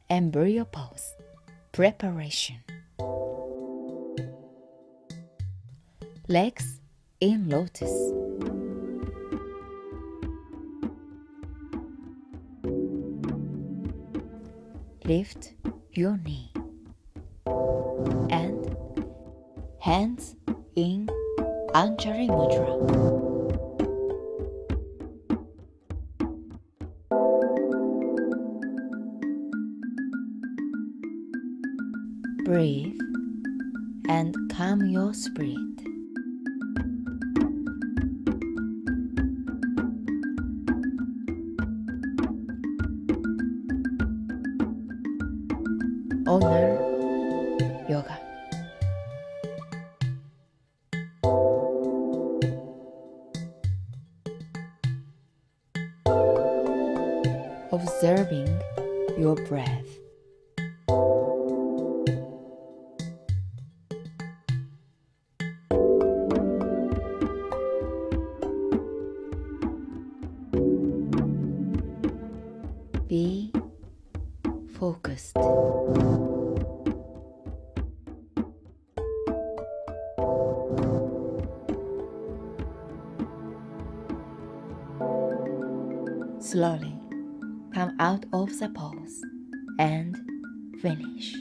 Embryo Pose Preparation. Legs in lotus. Lift your knee and hands in Anjali Mudra. Breathe and calm your spirit. Honor yoga. Observing your breath. Be focused. Slowly come out of the pose and finish.